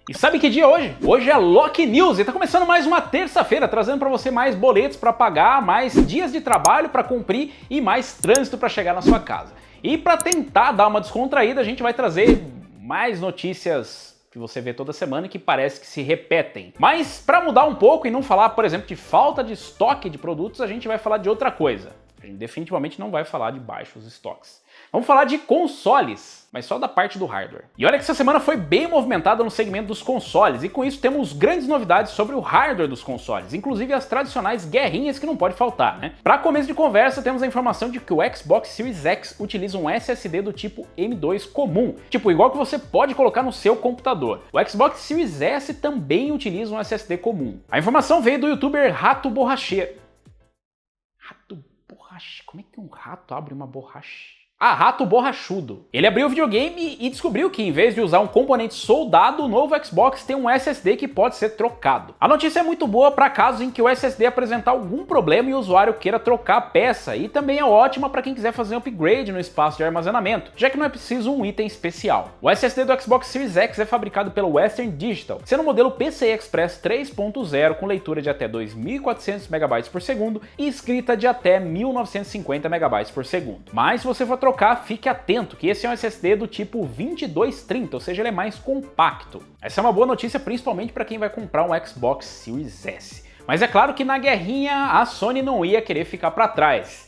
E sabe que dia é hoje? Hoje é Loki News e tá começando mais uma terça-feira, trazendo para você mais boletos para pagar, mais dias de trabalho para cumprir e mais trânsito para chegar na sua casa. E para tentar dar uma descontraída, a gente vai trazer mais notícias que você vê toda semana e que parece que se repetem. Mas para mudar um pouco e não falar, por exemplo, de falta de estoque de produtos, a gente vai falar de outra coisa. A gente definitivamente não vai falar de baixos estoques. Vamos falar de consoles, mas só da parte do hardware. E olha que essa semana foi bem movimentada no segmento dos consoles, e com isso temos grandes novidades sobre o hardware dos consoles, inclusive as tradicionais guerrinhas que não pode faltar, né? Para começo de conversa, temos a informação de que o Xbox Series X utiliza um SSD do tipo M2 comum, tipo igual que você pode colocar no seu computador. O Xbox Series S também utiliza um SSD comum. A informação veio do youtuber Rato Borracheiro. Rato Borracheiro? Como é que um rato abre uma borracha? Ah, Rato Borrachudo. Ele abriu o videogame e descobriu que, em vez de usar um componente soldado, o novo Xbox tem um SSD que pode ser trocado. A notícia é muito boa para casos em que o SSD apresentar algum problema e o usuário queira trocar a peça, e também é ótima para quem quiser fazer um upgrade no espaço de armazenamento, já que não é preciso um item especial. O SSD do Xbox Series X é fabricado pela Western Digital, sendo o modelo PCI Express 3.0 com leitura de até 2.400 MB por segundo e escrita de até 1.950 MB por segundo. Mas se você for trocar, fique atento que esse é um SSD do tipo 2230, ou seja, ele é mais compacto. Essa é uma boa notícia principalmente para quem vai comprar um Xbox Series S. Mas é claro que na guerrinha a Sony não ia querer ficar para trás.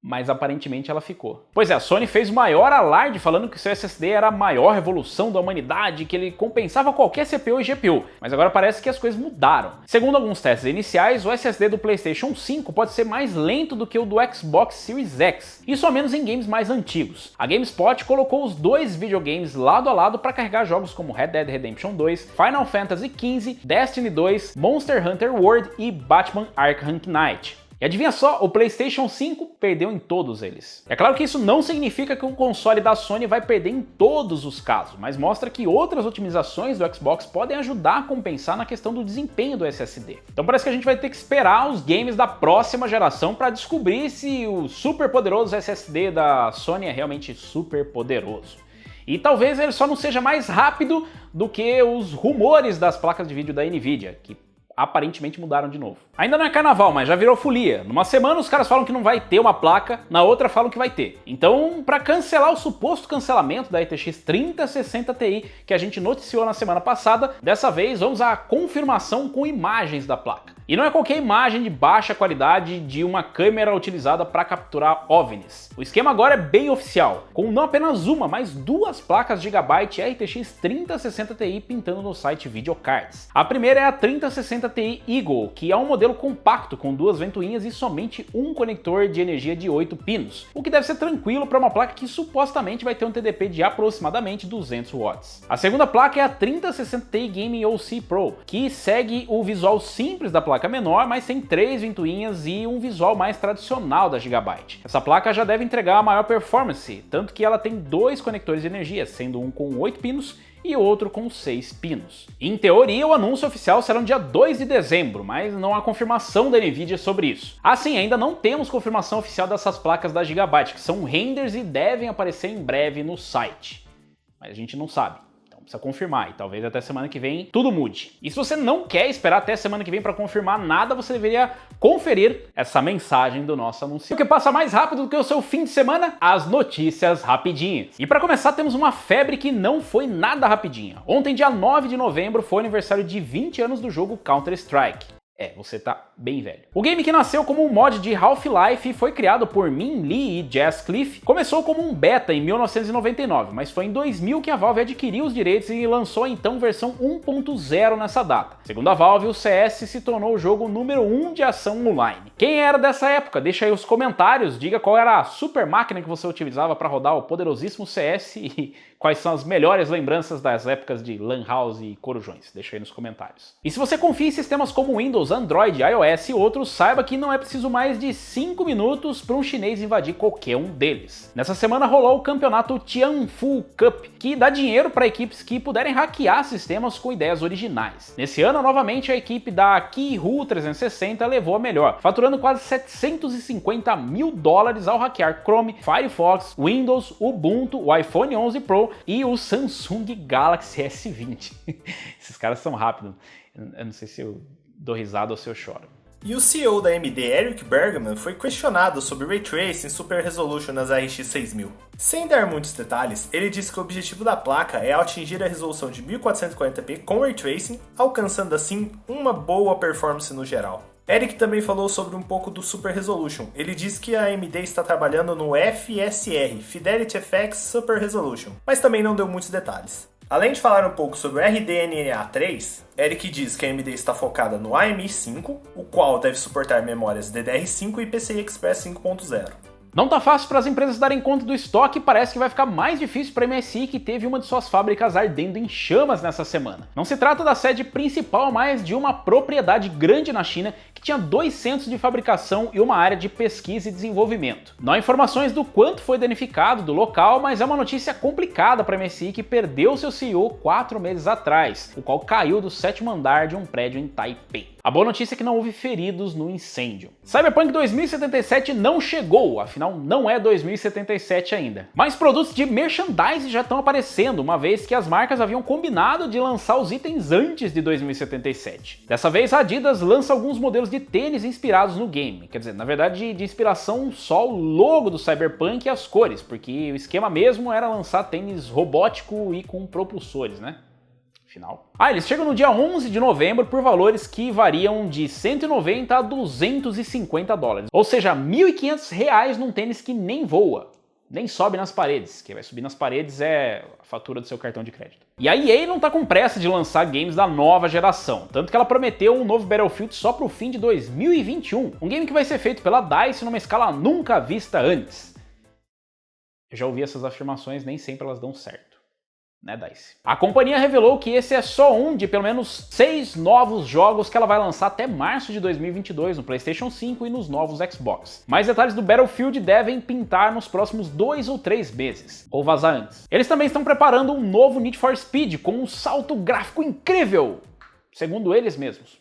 Mas aparentemente ela ficou. Pois é, a Sony fez o maior alarde falando que seu SSD era a maior revolução da humanidade, que ele compensava qualquer CPU e GPU, mas agora parece que as coisas mudaram. Segundo alguns testes iniciais, o SSD do PlayStation 5 pode ser mais lento do que o do Xbox Series X, isso ao menos em games mais antigos. A GameSpot colocou os dois videogames lado a lado para carregar jogos como Red Dead Redemption 2, Final Fantasy XV, Destiny 2, Monster Hunter World e Batman Arkham Knight. E adivinha só, o PlayStation 5 perdeu em todos eles. É claro que isso não significa que o console da Sony vai perder em todos os casos, mas mostra que outras otimizações do Xbox podem ajudar a compensar na questão do desempenho do SSD. Então parece que a gente vai ter que esperar os games da próxima geração para descobrir se o super poderoso SSD da Sony é realmente super poderoso. E talvez ele só não seja mais rápido do que os rumores das placas de vídeo da Nvidia, que aparentemente mudaram de novo. Ainda não é carnaval, mas já virou folia. Numa semana os caras falam que não vai ter uma placa, na outra falam que vai ter. Então, para cancelar o suposto cancelamento da RTX 3060 Ti que a gente noticiou na semana passada, dessa vez vamos à confirmação com imagens da placa. E não é qualquer imagem de baixa qualidade de uma câmera utilizada para capturar OVNIs. O esquema agora é bem oficial, com não apenas uma, mas duas placas Gigabyte RTX 3060 Ti pintando no site Videocards. A primeira é a 3060 Ti Eagle, que é um modelo compacto com duas ventoinhas e somente um conector de energia de 8 pinos, o que deve ser tranquilo para uma placa que supostamente vai ter um TDP de aproximadamente 200 watts. A segunda placa é a 3060 Ti Gaming OC Pro, que segue o visual simples da placa menor, mas tem 3 ventoinhas e um visual mais tradicional da Gigabyte. Essa placa já deve entregar a maior performance, tanto que ela tem 2 conectores de energia, sendo um com 8 pinos e outro com 6 pinos. Em teoria, o anúncio oficial será no dia 2 de dezembro, mas não há confirmação da Nvidia sobre isso. Assim, ainda não temos confirmação oficial dessas placas da Gigabyte, que são renders e devem aparecer em breve no site. Mas a gente não sabe. Precisa confirmar e talvez até semana que vem tudo mude. E se você não quer esperar até semana que vem para confirmar nada, você deveria conferir essa mensagem do nosso anúncio. O que passa mais rápido do que o seu fim de semana? As notícias rapidinhas. E para começar, temos uma febre que não foi nada rapidinha. Ontem, dia 9 de novembro, foi o aniversário de 20 anos do jogo Counter-Strike. É, você tá bem velho. O game, que nasceu como um mod de Half-Life e foi criado por Min Lee e Jazz Cliff, começou como um beta em 1999, mas foi em 2000 que a Valve adquiriu os direitos e lançou a então versão 1.0 nessa data. Segundo a Valve, o CS se tornou o jogo número 1 de ação online. Quem era dessa época? Deixa aí os comentários, diga qual era a super máquina que você utilizava para rodar o poderosíssimo CS e quais são as melhores lembranças das épocas de Lan House e Corujões. Deixa aí nos comentários. E se você confia em sistemas como Windows, Android, iOS e outros, saiba que não é preciso mais de 5 minutos para um chinês invadir qualquer um deles. Nessa semana rolou o campeonato Tianfu Cup, que dá dinheiro para equipes que puderem hackear sistemas com ideias originais. Nesse ano, novamente, a equipe da Kihu 360 levou a melhor, faturando quase $750 mil ao hackear Chrome, Firefox, Windows, Ubuntu, o iPhone 11 Pro Pro e o Samsung Galaxy S20. Esses caras são rápidos. Eu não sei se eu dou risada ou se eu choro. E o CEO da AMD, Eric Bergman, foi questionado sobre Ray Tracing Super Resolution nas RX 6000. Sem dar muitos detalhes, ele disse que o objetivo da placa é atingir a resolução de 1440p com Ray Tracing, alcançando assim uma boa performance no geral. Eric também falou sobre um pouco do Super Resolution. Ele disse que a AMD está trabalhando no FSR, Fidelity FX Super Resolution, mas também não deu muitos detalhes. Além de falar um pouco sobre o RDNA 3, Eric diz que a AMD está focada no AMI 5, o qual deve suportar memórias DDR5 e PCI Express 5.0. Não tá fácil para as empresas darem conta do estoque e parece que vai ficar mais difícil para a MSI, que teve uma de suas fábricas ardendo em chamas nessa semana. Não se trata da sede principal, mas de uma propriedade grande na China que tinha 2 centros de fabricação e uma área de pesquisa e desenvolvimento. Não há informações do quanto foi danificado do local, mas é uma notícia complicada para a MSI, que perdeu seu CEO 4 meses atrás, o qual caiu do 7º andar de um prédio em Taipei. A boa notícia é que não houve feridos no incêndio. Cyberpunk 2077 não chegou, afinal não é 2077 ainda. Mas produtos de merchandise já estão aparecendo, uma vez que as marcas haviam combinado de lançar os itens antes de 2077. Dessa vez a Adidas lança alguns modelos de tênis inspirados no game. Quer dizer, na verdade de inspiração só o logo do Cyberpunk e as cores, porque o esquema mesmo era lançar tênis robótico e com propulsores, né? Final. Eles chegam no dia 11 de novembro por valores que variam de 190 a 250 dólares. Ou seja, 1.500 reais num tênis que nem voa, nem sobe nas paredes. Quem vai subir nas paredes é a fatura do seu cartão de crédito. E a EA não tá com pressa de lançar games da nova geração, tanto que ela prometeu um novo Battlefield só pro fim de 2021. Um game que vai ser feito pela DICE numa escala nunca vista antes. Eu já ouvi essas afirmações, nem sempre elas dão certo. Né, DICE? A companhia revelou que esse é só um de pelo menos 6 novos jogos que ela vai lançar até março de 2022 no PlayStation 5 e nos novos Xbox. Mais detalhes do Battlefield devem pintar nos próximos 2 ou 3 meses, ou vazar antes. Eles também estão preparando um novo Need for Speed com um salto gráfico incrível, segundo eles mesmos.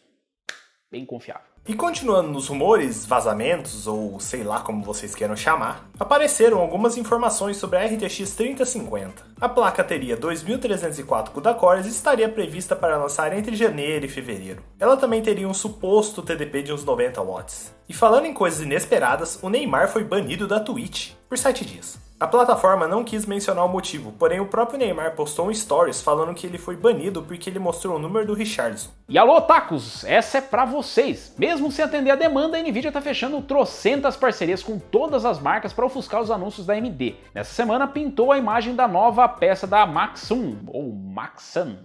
Bem confiável. E continuando nos rumores, vazamentos, ou sei lá como vocês queiram chamar, apareceram algumas informações sobre a RTX 3050. A placa teria 2304 CUDA cores e estaria prevista para lançar entre janeiro e fevereiro. Ela também teria um suposto TDP de uns 90 watts. E falando em coisas inesperadas, o Neymar foi banido da Twitch por 7 dias. A plataforma não quis mencionar o motivo, porém o próprio Neymar postou um stories falando que ele foi banido porque ele mostrou o número do Richarlison. E alô, otakus, essa é pra vocês. Mesmo sem atender a demanda, a Nvidia tá fechando trocentas parcerias com todas as marcas para ofuscar os anúncios da AMD. Nessa semana pintou a imagem da nova peça da Maxsun, ou Maxsun,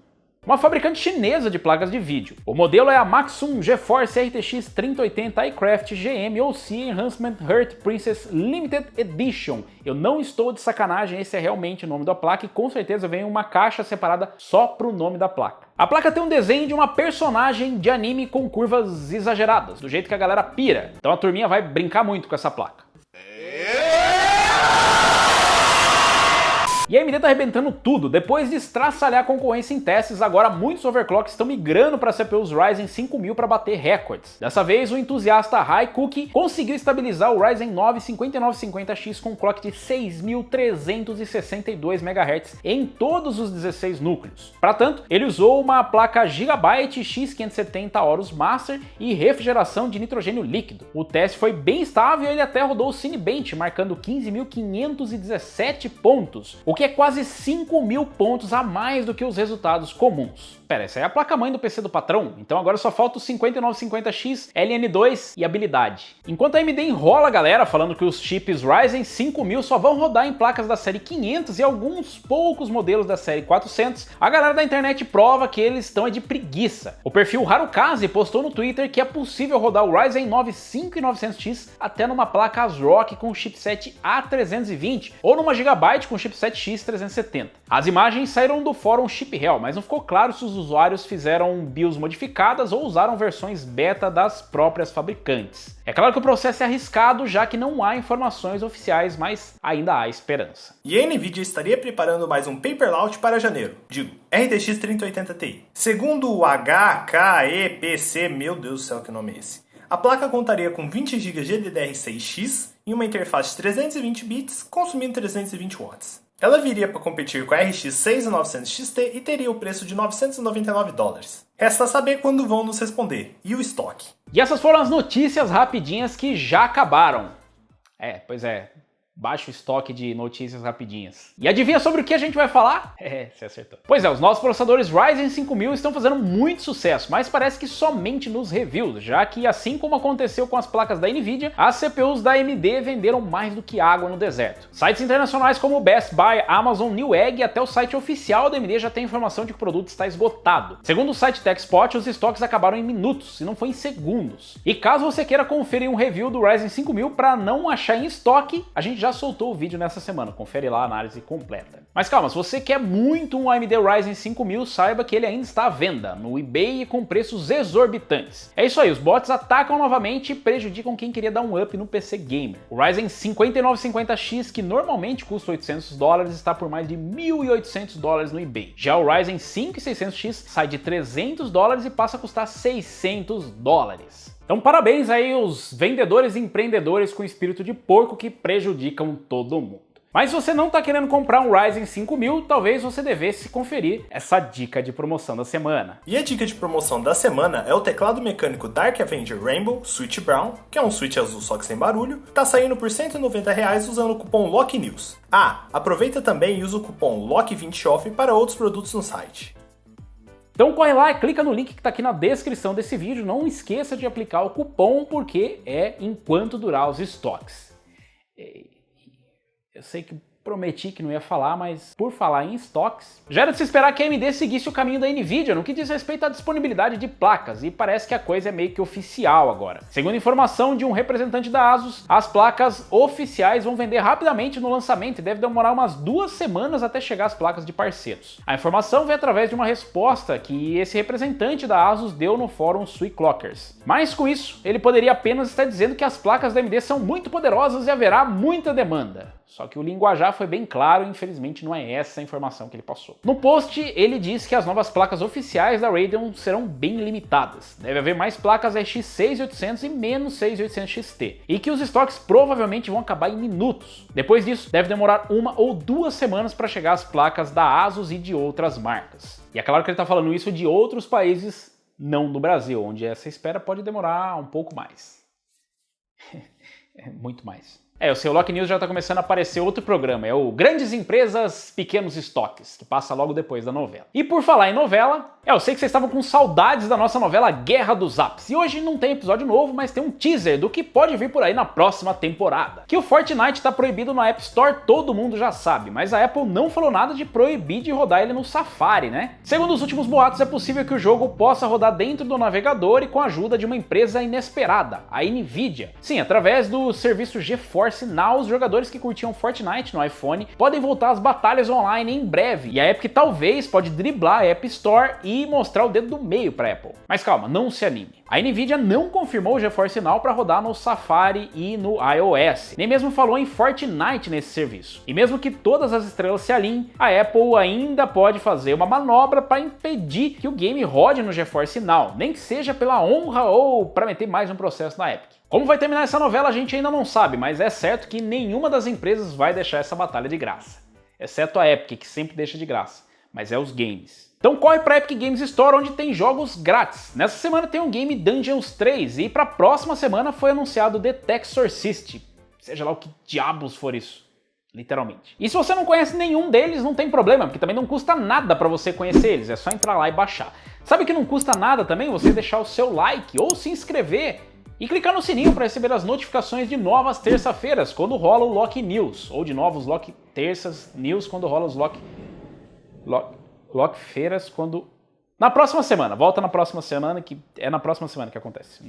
uma fabricante chinesa de placas de vídeo. O modelo é a Maxsun GeForce RTX 3080 iCraft GM OC Enhancement Heart Princess Limited Edition. Eu não estou de sacanagem, esse é realmente o nome da placa e com certeza vem uma caixa separada só pro nome da placa. A placa tem um desenho de uma personagem de anime com curvas exageradas, do jeito que a galera pira. Então a turminha vai brincar muito com essa placa. E a AMD tá arrebentando tudo. Depois de estraçalhar a concorrência em testes, agora muitos overclocks estão migrando para CPUs Ryzen 5000 para bater recordes. Dessa vez, o entusiasta HiCook conseguiu estabilizar o Ryzen 9 5950X com clock de 6.362 MHz em todos os 16 núcleos. Para tanto, ele usou uma placa Gigabyte X570 Horus Master e refrigeração de nitrogênio líquido. O teste foi bem estável e ele até rodou o Cinebench, marcando 15.517 pontos, o que é quase 5.000 pontos a mais do que os resultados comuns. Pera, essa é a placa-mãe do PC do patrão? Então agora só falta o 5950X, LN2 e habilidade. Enquanto a AMD enrola a galera falando que os chips Ryzen 5000 só vão rodar em placas da série 500 e alguns poucos modelos da série 400, a galera da internet prova que eles estão de preguiça. O perfil Harukaze postou no Twitter que é possível rodar o Ryzen 9 5900X até numa placa ASRock com chipset A320 ou numa Gigabyte com chipset X370. As imagens saíram do fórum ChipHell, mas não ficou claro se os usuários fizeram BIOS modificadas ou usaram versões beta das próprias fabricantes. É claro que o processo é arriscado, já que não há informações oficiais, mas ainda há esperança. E a Nvidia estaria preparando mais um Paper Launch para janeiro, digo, RTX 3080 Ti. Segundo o HKEPC, meu Deus do céu, que nome é esse? A placa contaria com 20 GB de DDR6X e uma interface de 320 bits, consumindo 320 watts. Ela viria para competir com a RX 6900 XT e teria o preço de $999. Resta saber quando vão nos responder, e o estoque. E essas foram as notícias rapidinhas que já acabaram. Pois é. Baixo estoque de notícias rapidinhas. E adivinha sobre o que a gente vai falar? Você acertou. Pois é, os nossos processadores Ryzen 5000 estão fazendo muito sucesso, mas parece que somente nos reviews, já que assim como aconteceu com as placas da Nvidia, as CPUs da AMD venderam mais do que água no deserto. Sites internacionais como Best Buy, Amazon, Newegg e até o site oficial da AMD já tem informação de que o produto está esgotado. Segundo o site TechSpot, os estoques acabaram em minutos, se não foi em segundos. E caso você queira conferir um review do Ryzen 5000 para não achar em estoque, a gente já soltou o vídeo nessa semana, confere lá a análise completa. Mas calma, se você quer muito um AMD Ryzen 5000, saiba que ele ainda está à venda no eBay e com preços exorbitantes. É isso aí, os bots atacam novamente e prejudicam quem queria dar um up no PC Gamer. O Ryzen 5950X, que normalmente custa $800, está por mais de $1.800 no eBay. Já o Ryzen 5600X sai de $300 e passa a custar $600. Então parabéns aí aos vendedores e empreendedores com espírito de porco que prejudicam todo mundo. Mas se você não está querendo comprar um Ryzen 5000, talvez você devesse conferir essa dica de promoção da semana. E a dica de promoção da semana é o teclado mecânico Dark Avenger Rainbow Switch Brown, que é um switch azul só que sem barulho, tá saindo por R$190 usando o cupom LOCKNEWS. Aproveita também e usa o cupom LOCK20OFF para outros produtos no site. Então corre lá e clica no link que está aqui na descrição desse vídeo. Não esqueça de aplicar o cupom porque é enquanto durar os estoques. Eu sei que prometi que não ia falar, mas por falar em estoques, já era de se esperar que a AMD seguisse o caminho da Nvidia no que diz respeito à disponibilidade de placas, e parece que a coisa é meio que oficial agora. Segundo informação de um representante da ASUS, as placas oficiais vão vender rapidamente no lançamento e deve demorar umas 2 semanas até chegar as placas de parceiros. A informação vem através de uma resposta que esse representante da ASUS deu no fórum Suiclockers. Mas com isso, ele poderia apenas estar dizendo que as placas da AMD são muito poderosas e haverá muita demanda. Só que o linguajar foi bem claro e infelizmente não é essa a informação que ele passou. No post, ele diz que as novas placas oficiais da Radeon serão bem limitadas. Deve haver mais placas RX 6800 e menos 6800 XT. E que os estoques provavelmente vão acabar em minutos. Depois disso, deve demorar 1 ou 2 semanas para chegar as placas da ASUS e de outras marcas. E é claro que ele está falando isso de outros países, não do Brasil, onde essa espera pode demorar um pouco mais. Muito mais. O seu Lock News já está começando a aparecer outro programa, é o Grandes Empresas, Pequenos Estoques, que passa logo depois da novela. E por falar em novela, eu sei que vocês estavam com saudades da nossa novela Guerra dos Apps, e hoje não tem episódio novo, mas tem um teaser do que pode vir por aí na próxima temporada. Que o Fortnite está proibido na App Store, todo mundo já sabe, mas a Apple não falou nada de proibir de rodar ele no Safari, né? Segundo os últimos boatos, é possível que o jogo possa rodar dentro do navegador e com a ajuda de uma empresa inesperada, a Nvidia. Sim, através do serviço GeForce Now, os jogadores que curtiam Fortnite no iPhone podem voltar às batalhas online em breve, e a Epic talvez pode driblar a App Store e mostrar o dedo do meio para Apple. Mas calma, não se anime. A Nvidia não confirmou o GeForce Now para rodar no Safari e no iOS, nem mesmo falou em Fortnite nesse serviço. E mesmo que todas as estrelas se alinhem, a Apple ainda pode fazer uma manobra para impedir que o game rode no GeForce Now, nem que seja pela honra ou para meter mais um processo na Epic. Como vai terminar essa novela a gente ainda não sabe, mas é certo que nenhuma das empresas vai deixar essa batalha de graça. Exceto a Epic, que sempre deixa de graça, mas é os games. Então corre pra Epic Games Store, onde tem jogos grátis. Nessa semana tem um game Dungeons 3 e pra próxima semana foi anunciado The Texorcist, seja lá o que diabos for isso. Literalmente. E se você não conhece nenhum deles, não tem problema, porque também não custa nada pra você conhecer eles, é só entrar lá e baixar. Sabe que não custa nada também você deixar o seu like ou se inscrever e clicar no sininho para receber as notificações de novas terça-feiras, quando rola o Lock News, ou de novos Lock Terças News, quando rola os Lock Feiras, quando... Na próxima semana, volta na próxima semana, que é na próxima semana que acontece.